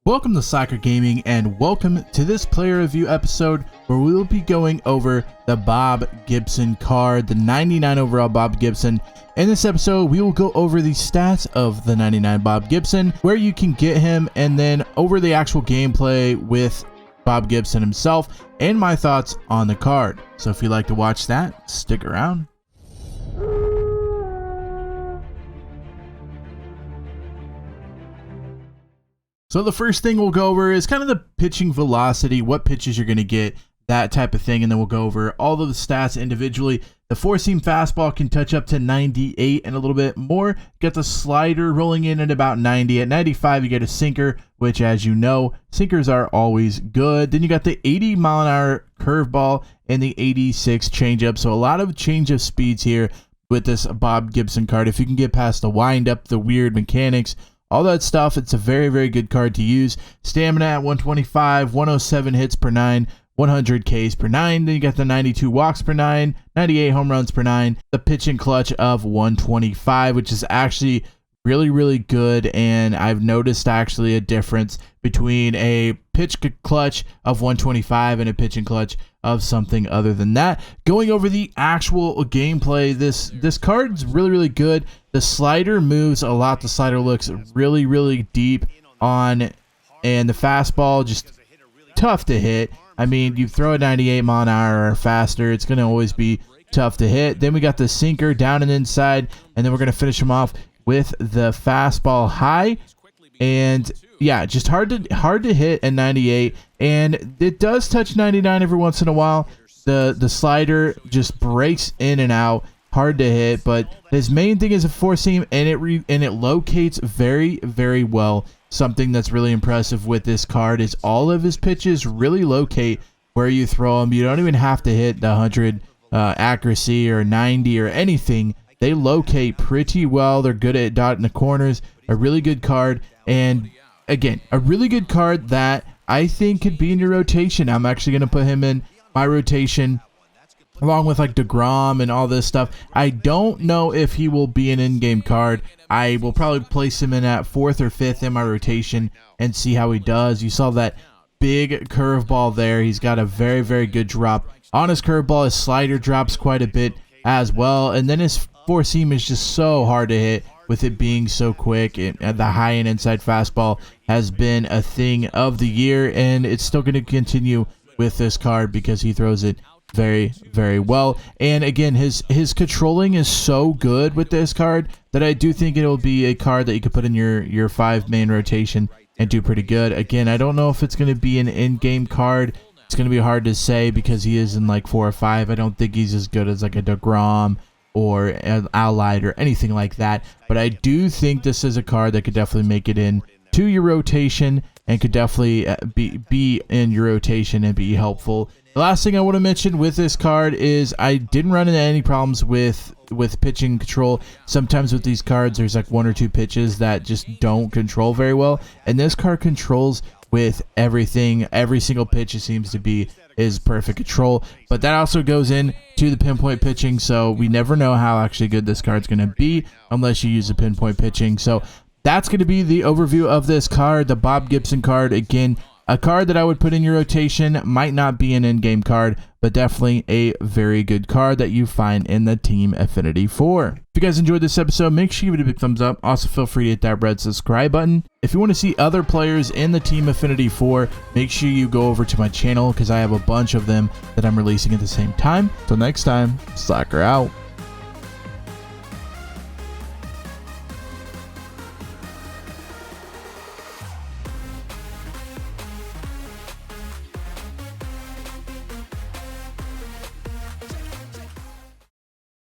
Welcome to Soccer Gaming and welcome to this player review episode where we will be going over the Bob Gibson card, the 99 overall Bob Gibson. In this episode, we will go over the stats of the 99 Bob Gibson, where you can get him, and then over the actual gameplay with Bob Gibson himself and my thoughts on the card. So if you'd like to watch that, stick around. So the first thing we'll go over is kind of the pitching velocity, what pitches you're going to get, that type of thing, and then we'll go over all of the stats individually. The four-seam fastball can touch up to 98 and a little bit more. You got the slider rolling in at about 90. At 95, you get a sinker, which, as you know, sinkers are always good. Then you got the 80-mile-an-hour curveball and the 86 changeup. So a lot of change-up speeds here with this Bob Gibson card. If you can get past the wind-up, the weird mechanics, all that stuff, it's a very, very good card to use. Stamina at 125, 107 hits per 9, 100 Ks per 9. Then you got the 92 walks per 9, 98 home runs per 9. The pitching clutch of 125, which is actually really, really good. And I've noticed actually a difference between a pitch clutch of 125 and a pitching clutch of something other than that. Going over the actual gameplay, this card's really, really good. The slider moves a lot. The slider looks really, really deep on, and the fastball just tough to hit. I mean, you throw a 98 mile an hour or faster, it's going to always be tough to hit. Then we got the sinker down and inside, and then we're going to finish him off with the fastball high. And yeah, just hard to hit at 98, and it does touch 99 every once in a while. The slider just breaks in and out, hard to hit, but his main thing is a four seam, and it locates very, very well. Something that's really impressive with this card is all of his pitches really locate where you throw them. You don't even have to hit the 100 accuracy or 90 or anything. They locate pretty well. They're good at dotting the corners. A really good card, and again, a really good card that I think could be in your rotation. I'm actually going to put him in my rotation along with like DeGrom and all this stuff. I don't know if he will be an in-game card. I will probably place him in at 4th or 5th in my rotation and see how he does. You saw that big curveball there. He's got a very, very good drop on his curveball. His slider drops quite a bit as well, and then his four seam is just so hard to hit with it being so quick. And the high and inside fastball has been a thing of the year, and it's still going to continue with this card because he throws it very, very well. And again, his controlling is so good with this card that I do think it'll be a card that you could put in your 5-man rotation and do pretty good. Again, I don't know if it's going to be an in-game card. It's going to be hard to say because he is in like 4 or 5. I don't think he's as good as like a DeGrom or an Allied or anything like that, but I do think this is a card that could definitely make it in to your rotation and could definitely be in your rotation and be helpful. The last thing I want to mention with this card is I didn't run into any problems with pitching control. Sometimes with these cards, there's like 1 or 2 pitches that just don't control very well, and this card controls with everything. Every single pitch, it seems to be, is perfect control. But that also goes in to the pinpoint pitching, so we never know how actually good this card's going to be unless you use the pinpoint pitching. So that's going to be the overview of this card, the Bob Gibson card. Again, a card that I would put in your rotation. Might not be an in-game card, but definitely a very good card that you find in the Team Affinity 4. If you guys enjoyed this episode, make sure you give it a big thumbs up. Also, feel free to hit that red subscribe button. If you want to see other players in the Team Affinity 4, make sure you go over to my channel because I have a bunch of them that I'm releasing at the same time. Till next time, Soccer out.